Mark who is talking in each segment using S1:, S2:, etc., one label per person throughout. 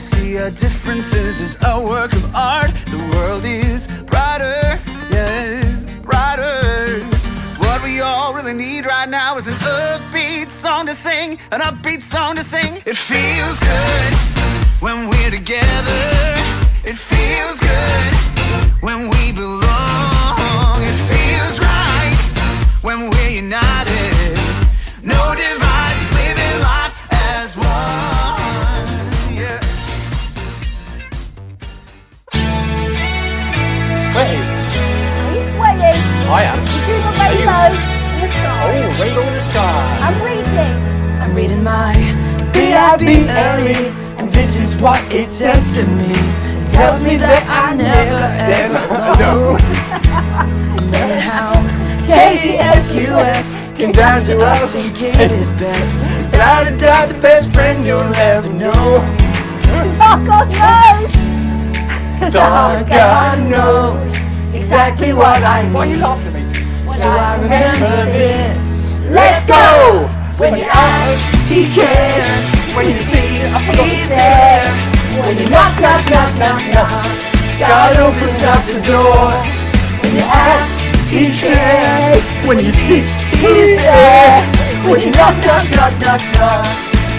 S1: see our differences as a work of art. The world is brighter, yeah, brighter. What we all really need right now is an upbeat song to sing, an upbeat song to sing. It feels good when we're together. It feels good when we belong. It feels right when we're united. No divides, living life as one. Yeah.
S2: Sweaty.
S3: Are you sweating?
S2: I am.
S3: You're doing a rainbow in the sky.
S2: Oh, rainbow in the sky.
S3: I'm reading.
S4: I'm reading my B-I-B-L-E, and this is what it says to me. It tells me that I never ever know. I'm learning how J-E-S-U-S came down to us and gave his best. Without a doubt, the best friend you'll ever know.
S3: Oh, God knows.
S4: Oh, God knows exactly what I
S2: Why are you
S4: need.
S2: laughing at me?
S4: So I remember this.
S2: Let's go!
S4: When you ask, he cares. When you see, he's there. When you knock, knock, knock, knock, knock, God opens up the door. When you ask, he cares. When you see, he's there. When you knock, knock, knock, knock, knock,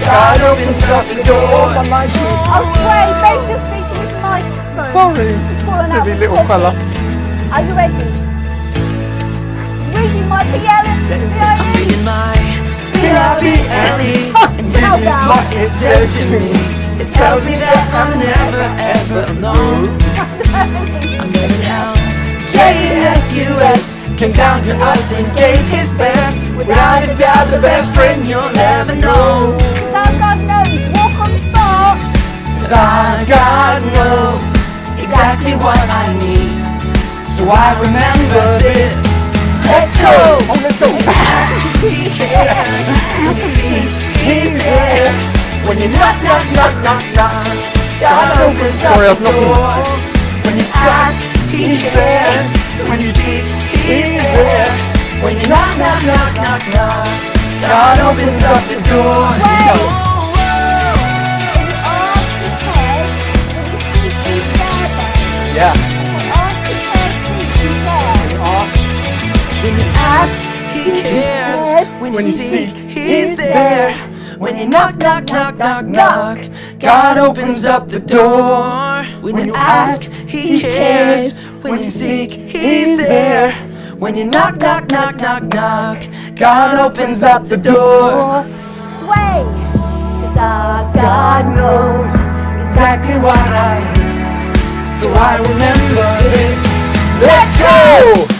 S4: God opens up the door.
S3: Oh, wait, Ben's just reaching his microphone.
S2: Sorry,
S3: It's fallen out
S2: silly
S3: of
S2: little
S3: his
S2: fella.
S3: pocket. Are you ready? Reading my
S4: I'm
S3: B-L-E.
S4: reading my B-I-B-L-E, and this is what it says to me. It tells me that I'm never ever alone. I'm learning how J-E-S-U-S came down to us and gave his best. Without a doubt, the best friend you'll ever know.
S3: God knows. Walk on sparks.
S4: God knows exactly what I need. So I remember this. Let's go!
S2: Oh, let's go!
S4: He cares. When you see, he's there. When you knock, knock, knock, knock, knock, God opens up
S2: Sorry, I was
S4: the
S2: knocking.
S4: door. When you ask, he cares. When you see, he's there. When you knock, knock, knock, knock, knock, God opens up the door.
S3: Wait. Ask the head. When you see he's there, Ben.
S2: Yeah.
S3: Ask the head, see he's there.
S4: When you ask, he cares. When you seek, he's there. When you knock, knock, knock, knock, knock, God opens up the door. When you ask, he cares. When you seek, he's there. When you knock, knock, knock, knock, knock, God opens up the door.
S3: Sway. 'Cause our God
S4: knows exactly what I need. So I remember this. Let's go!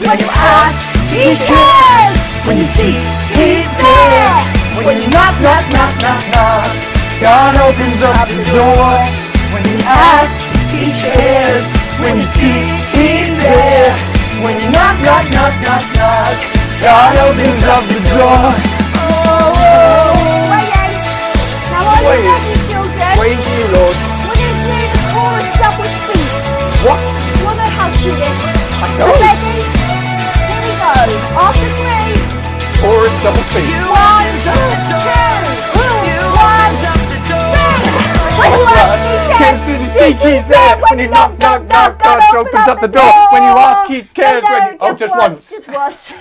S4: When you ask, he cares. When you see, he's there. When you knock, knock, knock, knock, knock, God opens up the door. When you ask, he cares. When you see, he's there. When you knock, knock, knock, knock, knock, God opens up the door.
S3: Wait. Now are you
S2: Wait.
S3: ready, children?
S2: Wait you, Lord.
S3: We're going to do the chorus double speed.
S2: What?
S3: You all know how to do this.
S2: I
S3: You
S2: don't.
S3: ready? Here we go. After 3.
S2: Chorus double speed.
S4: You opened up the door. You opened up the door.
S3: When you ask, he
S2: Can
S3: cares.
S2: soon seek, he's there. When you knock, knock, knock, God opens up the door. When you ask, he cares. When you... Oh, just once.
S3: Just once.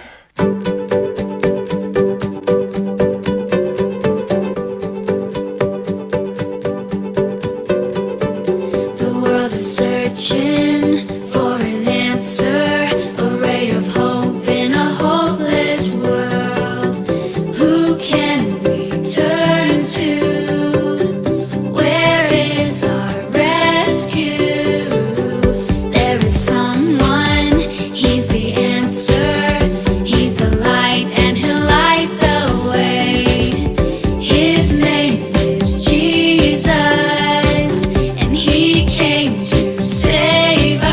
S5: The world is searching for an answer, a ray of hope in a hopeless world. Who can we turn to? Where is our rescue? There is someone, he's the answer. He's the light and he'll light the way. His name is Jesus. And he came to save us.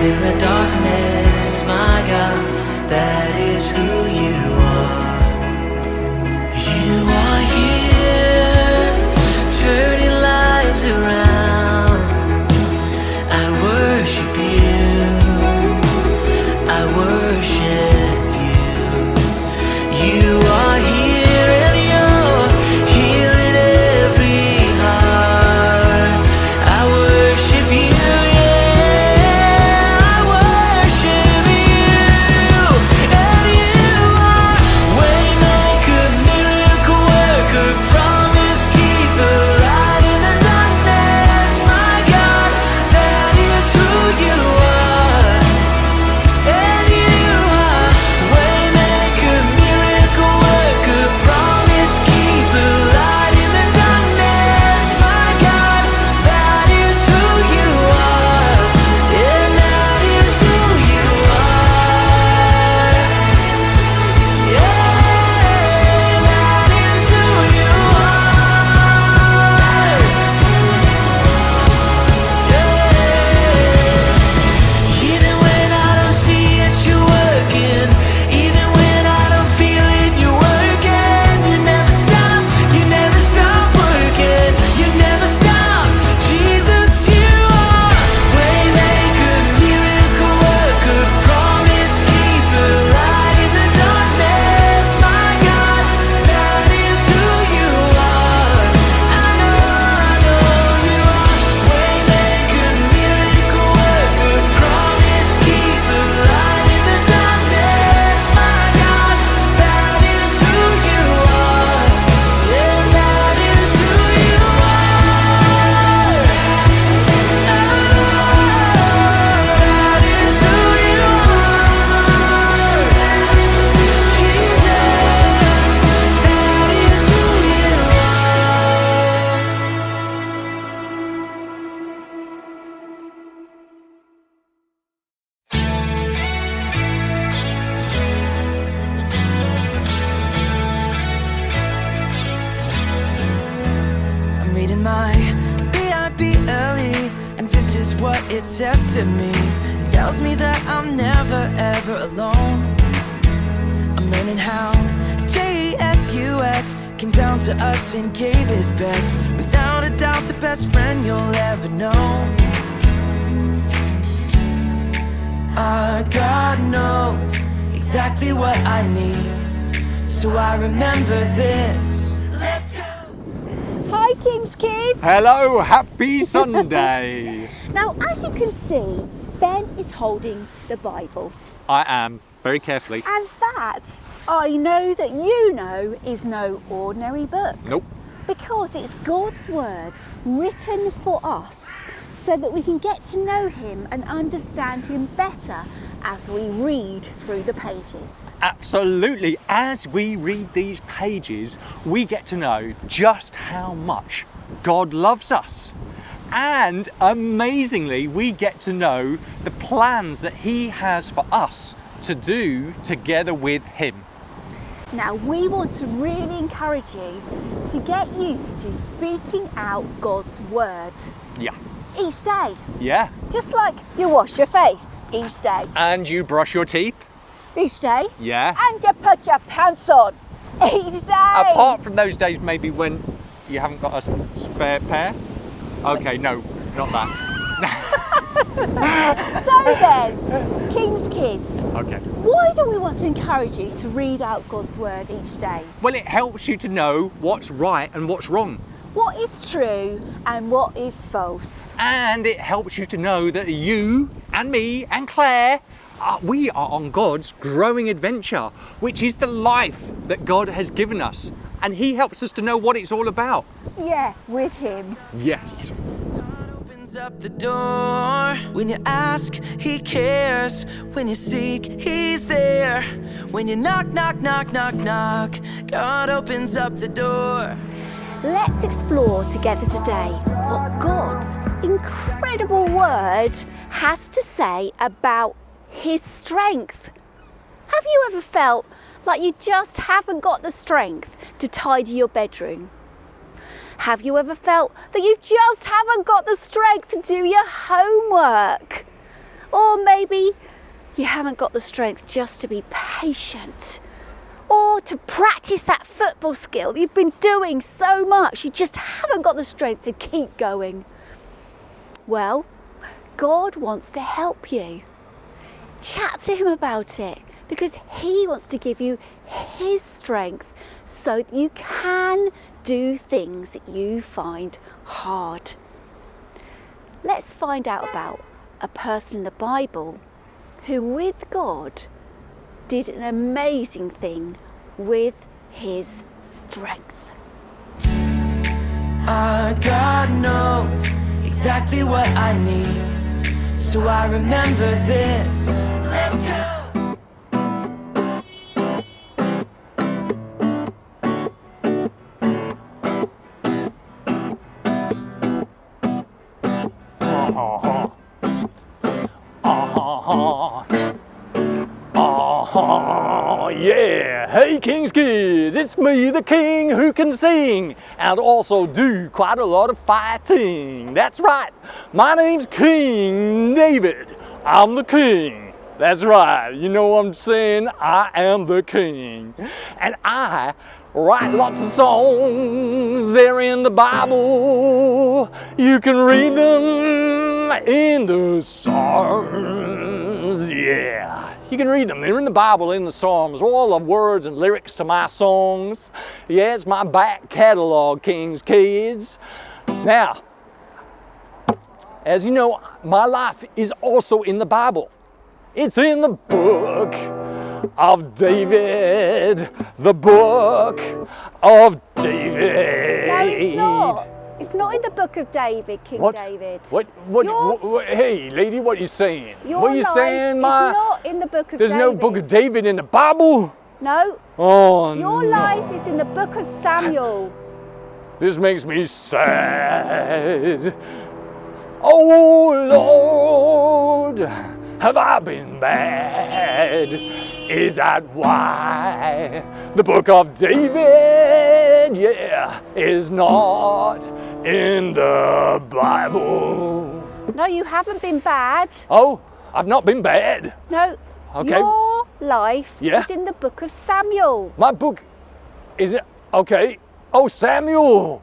S4: in the darkness, my God, that is who you are. You are here, turning lives around. I worship you, I worship you. You are here and you're healing every heart. I worship you, yeah, I worship you. And you are waymaker, miracle worker, promise keeper, light in the darkness, my God, that is who you are. And you are waymaker, miracle worker, promise keeper, light in the darkness, my God, that is who you are. And that is who you are. Yeah, that is who you are. Yeah. Even when I don't see it, you're working. Even when I don't feel it, you're working. You never stop working. You never stop. Jesus, you are waymaker, miracle worker, promise keeper, light in the darkness, my God, that is who you are. I know you are waymaker, miracle worker, promise keeper, light in the darkness, my God, that is who you are. And that is who you are. That is who you are. Jesus, that is who you I'm reading my B-I-B-L-E, and this is what it says to me. It tells me that I'm never ever alone. I'm learning how Jesus came down to us and gave his best. Without a doubt, the best friend you'll ever know. Our God knows exactly what I need, so I remember this. Let's go.
S3: Hi, King's Kids.
S2: Hello, happy Sunday.
S3: Now, as you can see, Ben is holding the Bible.
S2: I am, very carefully.
S3: And that, I know that you know, is no ordinary book.
S2: Nope.
S3: Because it's God's word written for us so that we can get to know him and understand him better as we read through the pages.
S2: Absolutely. As we read these pages, we get to know just how much God loves us. And amazingly, we get to know the plans that he has for us to do together with him.
S3: Now, we want to really encourage you to get used to speaking out God's word
S2: Yeah.
S3: each day.
S2: Yeah.
S3: Just like you wash your face each day.
S2: And you brush your teeth.
S3: Each day.
S2: Yeah.
S3: And you put your pants on each day.
S2: Apart from those days maybe when you haven't got a spare pair. Okay, no, not that.
S3: So then, King's Kids,
S2: Okay.
S3: why do we want to encourage you to read out God's word each day?
S2: Well, it helps you to know what's right and what's wrong.
S3: What is true and what is false?
S2: And it helps you to know that you and me and Claire, we are on God's growing adventure, which is the life that God has given us. And he helps us to know what it's all about.
S3: Yeah, with him.
S2: Yes.
S4: God opens up the door. When you ask, he cares. When you seek, he's there. When you knock, knock, knock, knock, knock, God opens up the door.
S3: Let's explore together today what God's incredible word has to say about his strength. Have you ever felt like you just haven't got the strength to tidy your bedroom? Have you ever felt that you just haven't got the strength to do your homework? Or maybe you haven't got the strength just to be patient, or to practice that football skill you've been doing so much. You just haven't got the strength to keep going. Well, God wants to help you. Chat to him about it, because he wants to give you his strength so that you can do things that you find hard. Let's find out about a person in the Bible who, with God, did an amazing thing with his strength.
S4: God knows exactly what I need, so I remember this. Let's go!
S2: Yeah, hey King's Kids, it's me, the king who can sing and also do quite a lot of fighting. That's right, my name's King David. I'm the king. That's right, you know what I'm saying? I am the king. And I write lots of songs, they're in the Bible. You can read them in the Psalms, yeah. You can read them, they're in the Bible, in the Psalms, all the words and lyrics to my songs. Yeah, it's my back catalog, King's Kids. Now, as you know, my life is also in the Bible. It's in the book of David, the book of David.
S3: No, it's not. It's not in the book of David, King David.
S2: What, hey, lady, what are you saying?
S3: Your
S2: what are you
S3: life
S2: saying,
S3: is
S2: Ma?
S3: not in the book of
S2: There's
S3: David.
S2: no book of David in the Bible?
S3: No.
S2: Oh,
S3: Your
S2: no.
S3: life is in the book of Samuel.
S2: This makes me sad. Oh, Lord, have I been bad? Is that why the book of David, yeah, is not in the Bible?
S3: No, you haven't been bad.
S2: Oh, I've not been bad.
S3: No.
S2: Okay.
S3: Your life
S2: Yeah?
S3: is in the book of Samuel.
S2: My book, is it? Okay. Oh, Samuel.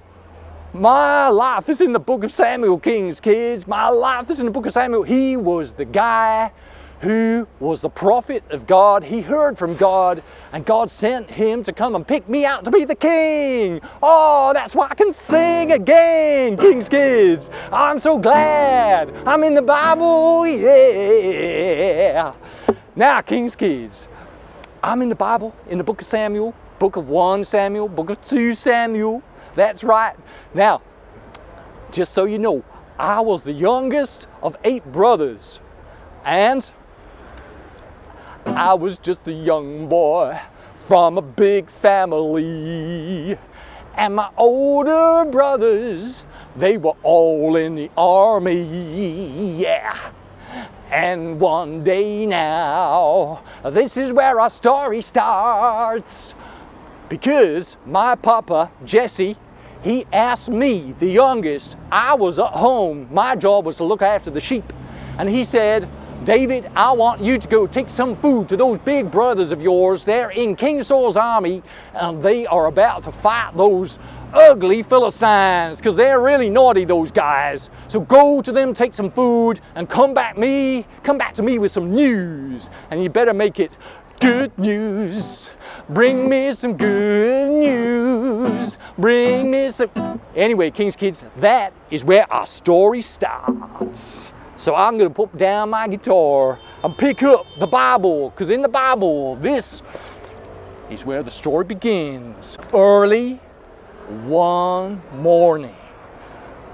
S2: My life is in the book of Samuel, King's Kids. My life is in the book of Samuel. He was the guy who was the prophet of God. He heard from God, and God sent him to come and pick me out to be the king. Oh, that's why I can sing again, King's Kids. I'm so glad I'm in the Bible, yeah. Now, King's Kids, I'm in the Bible, in the book of Samuel, book of 1 Samuel, book of 2 Samuel. That's right. Now, just so you know, I was the youngest of 8 brothers, and I was just a young boy from a big family. And my older brothers, they were all in the army, yeah. And one day now, this is where our story starts. Because my papa, Jesse, he asked me, the youngest, I was at home, my job was to look after the sheep. And he said, David, I want you to go take some food to those big brothers of yours. They're in King Saul's army, and they are about to fight those ugly Philistines, because they're really naughty, those guys. So go to them, take some food, and come back to me with some news. And you better make it good news. Bring me some good news. Bring me some... Anyway, King's Kids, that is where our story starts. So I'm going to put down my guitar and pick up the Bible, because in the Bible, this is where the story begins. Early one morning,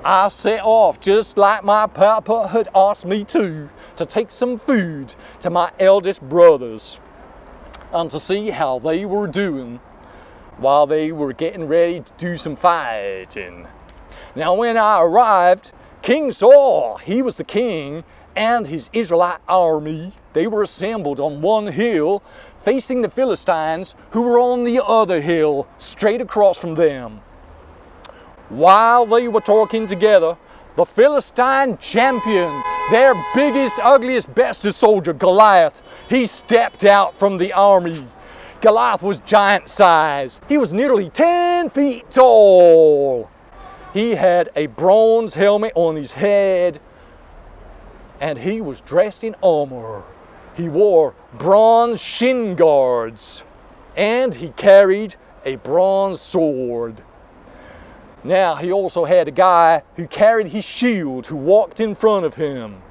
S2: I set off just like my papa had asked me to take some food to my eldest brothers and to see how they were doing while they were getting ready to do some fighting. Now when I arrived, King Saul, he was the king, and his Israelite army, they were assembled on one hill facing the Philistines, who were on the other hill straight across from them. While they were talking together, the Philistine champion, their biggest, ugliest, bestest soldier, Goliath, he stepped out from the army. Goliath was giant size. He was nearly 10 feet tall. He had a bronze helmet on his head, and he was dressed in armor. He wore bronze shin guards, and he carried a bronze sword. Now, he also had a guy who carried his shield, who walked in front of him.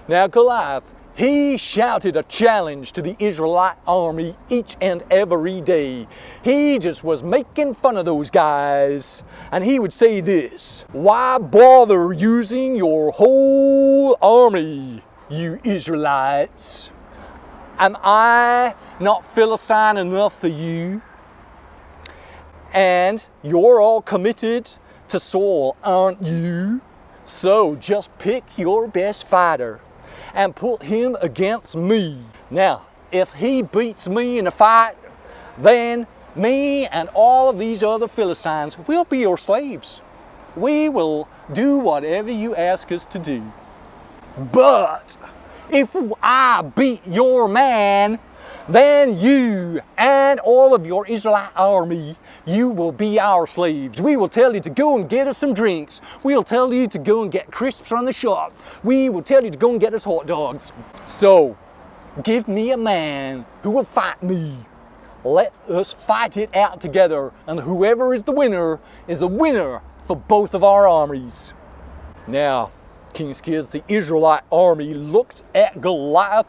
S2: Now, Goliath, he shouted a challenge to the Israelite army each and every day. He just was making fun of those guys. And he would say this: "Why bother using your whole army, you Israelites? Am I not Philistine enough for you? And you're all committed to Saul, aren't you? So just pick your best fighter and put him against me. Now, if he beats me in a fight, then me and all of these other Philistines will be your slaves. We will do whatever you ask us to do. But if I beat your man, then you and all of your Israelite army, you will be our slaves. We will tell you to go and get us some drinks. We'll tell you to go and get crisps from the shop. We will tell you to go and get us hot dogs. So, give me a man who will fight me. Let us fight it out together, and whoever is the winner for both of our armies." Now, King's kids, the Israelite army looked at Goliath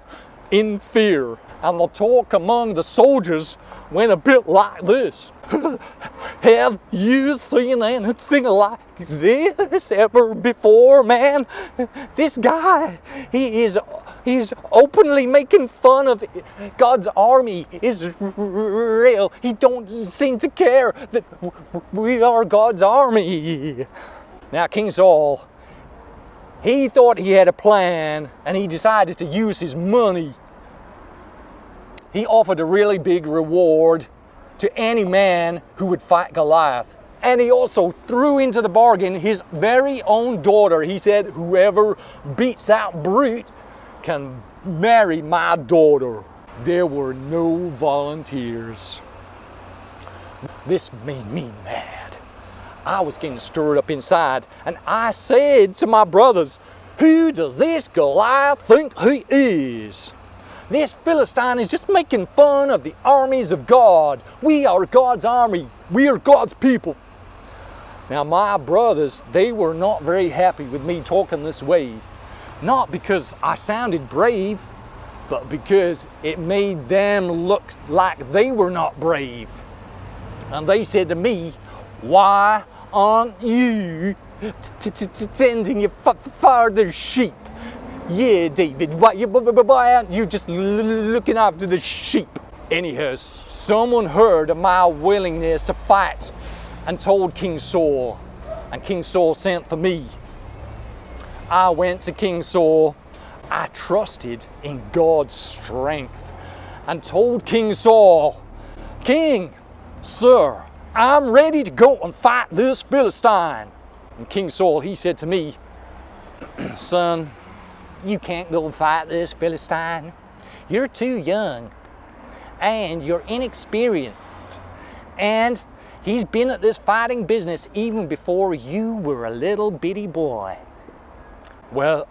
S2: in fear, and the talk among the soldiers went a bit like this: "Have you seen anything like this ever before, man? This guy, he's openly making fun of God's army, Israel. He don't seem to care that we are God's army." Now, King Saul, he thought he had a plan, and he decided to use his money. He offered a really big reward to any man who would fight Goliath. And he also threw into the bargain his very own daughter. He said, "Whoever beats that brute can marry my daughter." There were no volunteers. This made me mad. I was getting stirred up inside, and I said to my brothers, "Who does this Goliath think he is? This Philistine is just making fun of the armies of God. We are God's army. We are God's people." Now, my brothers, they were not very happy with me talking this way. Not because I sounded brave, but because it made them look like they were not brave. And they said to me, "Why aren't you tending your father's sheep? Yeah, David, why aren't you just looking after the sheep?" Anyhow, someone heard of my willingness to fight and told King Saul, and King Saul sent for me. I went to King Saul. I trusted in God's strength and told King Saul, "King, sir, I'm ready to go and fight this Philistine." And King Saul, he said to me, "Son, you can't go and fight this Philistine. You're too young, and you're inexperienced, and he's been at this fighting business even before you were a little bitty boy." Well,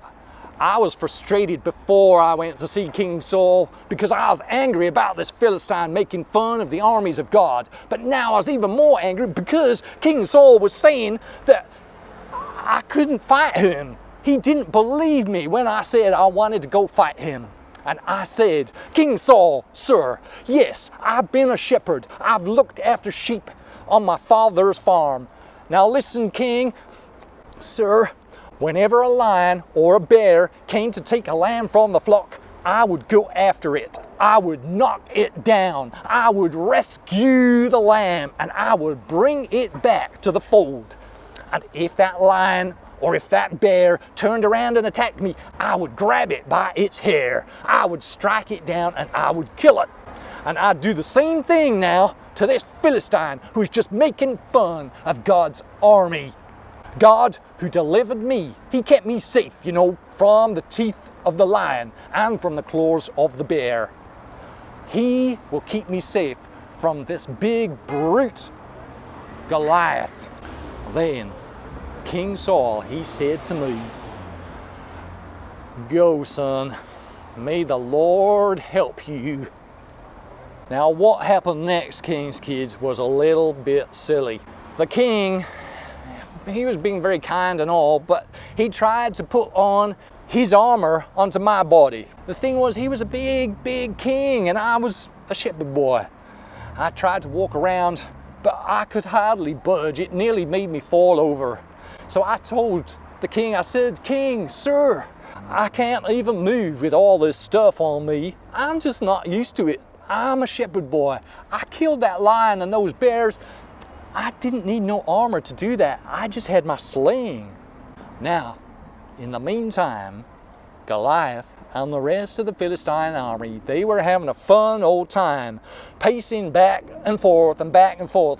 S2: I was frustrated before I went to see King Saul because I was angry about this Philistine making fun of the armies of God. But now I was even more angry because King Saul was saying that I couldn't fight him. He didn't believe me when I said I wanted to go fight him. And I said, "King Saul, sir, yes, I've been a shepherd. I've looked after sheep on my father's farm. Now listen, King, sir, whenever a lion or a bear came to take a lamb from the flock, I would go after it. I would knock it down. I would rescue the lamb, and I would bring it back to the fold. And if that lion or if that bear turned around and attacked me, I would grab it by its hair. I would strike it down and I would kill it. And I'd do the same thing now to this Philistine who's just making fun of God's army."
S6: God who delivered me, He kept me safe, you know, from the teeth of the lion and from the claws of the bear. He will keep me safe from this big brute, Goliath. Then King Saul, he said to me, "Go, son, may the Lord help you." Now what happened next, King's kids, was a little bit silly. The king, he was being very kind and all, but he tried to put on his armor onto my body. The thing was, he was a big, big king and I was a shepherd boy. I tried to walk around, but I could hardly budge. It nearly made me fall over. So I told the king, I said, "King, sir, I can't even move with all this stuff on me. I'm just not used to it. I'm a shepherd boy. I killed that lion and those bears. I didn't need no armor to do that. I just had my sling." Now, in the meantime, Goliath and the rest of the Philistine army, they were having a fun old time, pacing back and forth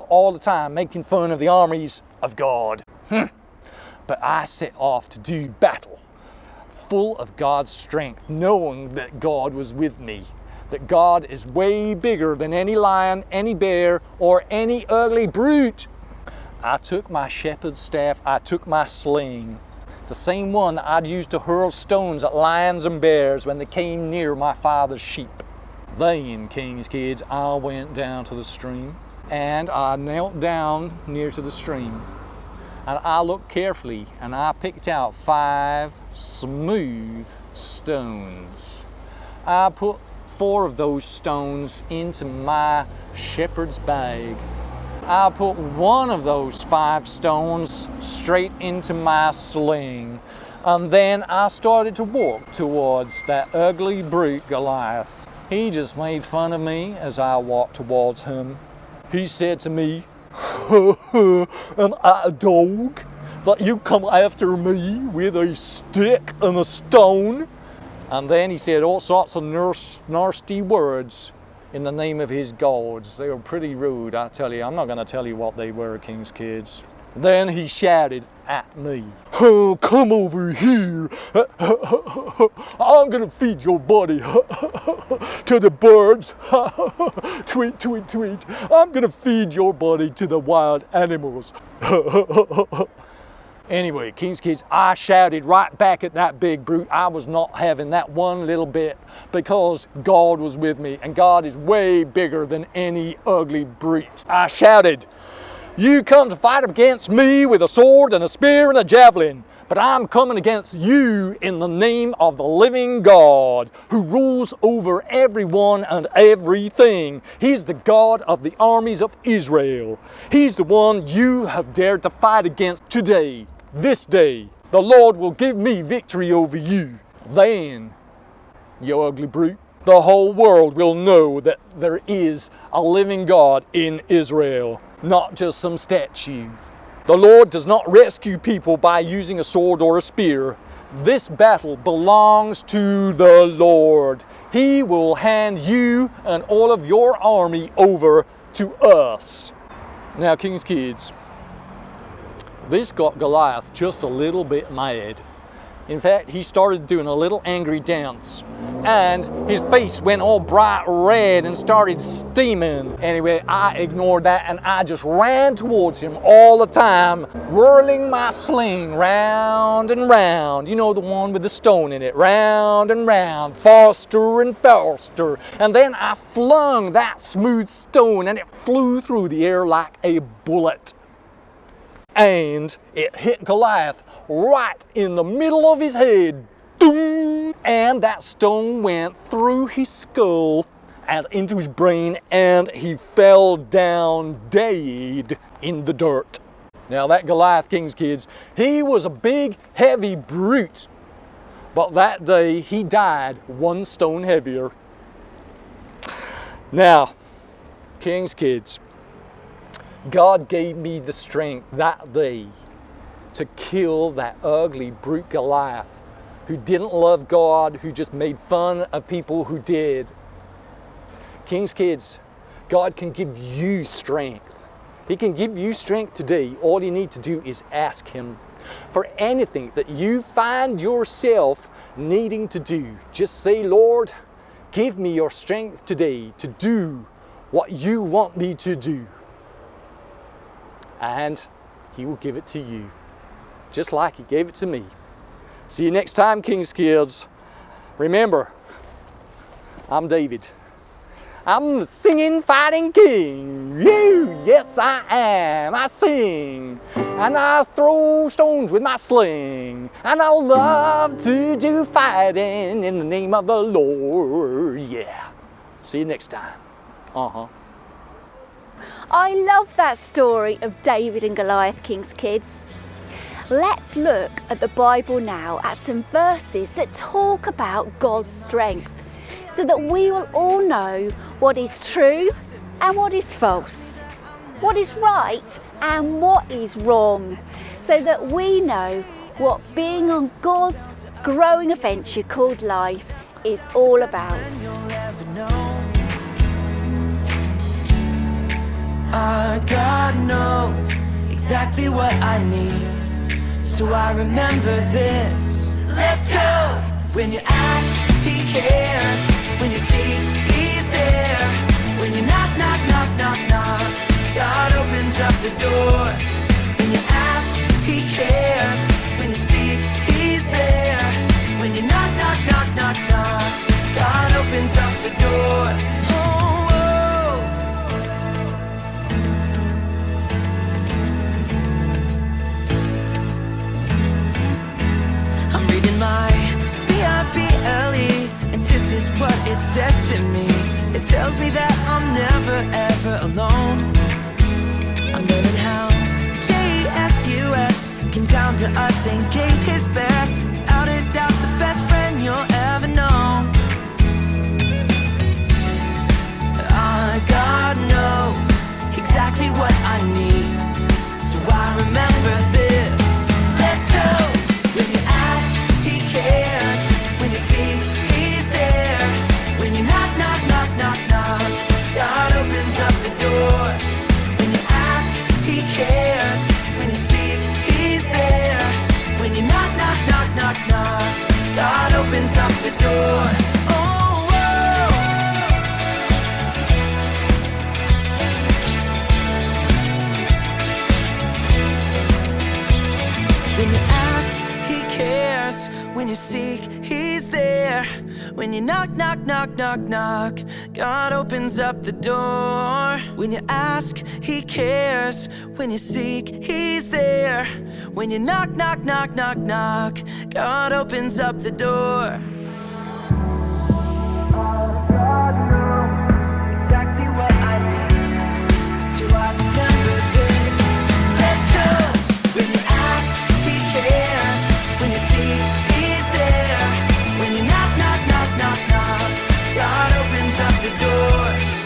S6: all the time, making fun of the armies of God. But I set off to do battle, full of God's strength, knowing that God was with me, that God is way bigger than any lion, any bear, or any ugly brute. I took my shepherd's staff, I took my sling, the same one that I'd used to hurl stones at lions and bears when they came near my father's sheep. Then, King's kids, I went down to the stream, and I knelt down near to the stream, and I looked carefully, and I picked out 5 smooth stones. I put 4 of those stones into my shepherd's bag. I put 1 of those 5 stones straight into my sling. And then I started to walk towards that ugly brute Goliath. He just made fun of me as I walked towards him. He said to me, "Am I a dog that you come after me with a stick and a stone?" And then he said all sorts of nasty words in the name of his gods. They were pretty rude, I tell you. I'm not going to tell you what they were, King's kids. Then he shouted at me, "Oh, come over here. I'm going to feed your body to the birds. Tweet, tweet, tweet. I'm going to feed your body to the wild animals." Anyway, King's kids, I shouted right back at that big brute. I was not having that one little bit, because God was with me, and God is way bigger than any ugly brute. I shouted, "You come to fight against me with a sword and a spear and a javelin, but I'm coming against you in the name of the living God, who rules over everyone and everything. He's the God of the armies of Israel. He's the one you have dared to fight against today. This day, the Lord will give me victory over you. Then, you ugly brute, the whole world will know that there is a living God in Israel, not just some statue. The Lord does not rescue people by using a sword or a spear. This battle belongs to the Lord. He will hand you and all of your army over to us." Now, King's kids, this got Goliath just a little bit mad. In fact, he started doing a little angry dance, and his face went all bright red and started steaming. Anyway, I ignored that and I just ran towards him all the time, whirling my sling round and round. You know, the one with the stone in it, round and round, faster and faster. And then I flung that smooth stone and it flew through the air like a bullet. And it hit Goliath right in the middle of his head. Doom! And that stone went through his skull and into his brain, and he fell down dead in the dirt. Now that Goliath, King's kids, he was a big, heavy brute. But that day he died 1 stone heavier. Now, King's kids, God gave me the strength that day to kill that ugly brute Goliath, who didn't love God, who just made fun of people who did. King's kids, God can give you strength. He can give you strength today. All you need to do is ask Him. for anything that you find yourself needing to do. Just say, Lord, give me your strength today to do what you want me to do. And He will give it to you, just like He gave it to me. See you next time, King's Kids. Remember, I'm David. I'm the singing, fighting king. Yes, I am. I sing, and I throw stones with my sling, and I love to do fighting in the name of the Lord. Yeah. See you next time.
S3: I love that story of David and Goliath, King's Kids. Let's look at the Bible now at some verses that talk about God's strength, so that we will all know what is true and what is false, what is right and what is wrong, so that we know what being on God's growing adventure called life is all about.
S4: Our God knows exactly what I need, so I remember this. Let's go! When you ask, He cares. When you seek, He's there. When you knock, knock, knock, knock, knock, God opens up the door. When you ask, He cares. When you seek, He's there. When you knock, knock, knock, knock, knock, God opens up the door. Oh, oh. I'm reading my B-I-B-L-E, and this is what it says to me. It tells me that I'm never ever alone. I'm learning how Jesus came down to us and gave His best. Without a doubt, the best friend you'll ever know. Our God knows exactly what I need, so I remember this. Let's go! When you ask, He cares. When you seek, He's there. When you knock, knock, knock, knock, knock, God opens up the door. When you ask, He cares. When you seek, He's there. When you knock, knock, knock, knock, knock, God opens up the door. Oh, oh. When you ask, He cares. When you seek, He's there. When you knock, knock, knock, knock, knock, God opens up the door. When you ask, He cares. When you seek, He's there. When you knock, knock, knock, knock, knock, God opens up the door. God knows exactly what I need, so I remember this. Let's go! When you ask, He cares. When you seek, He's there. When you knock, knock, knock, knock, knock, God opens up the door.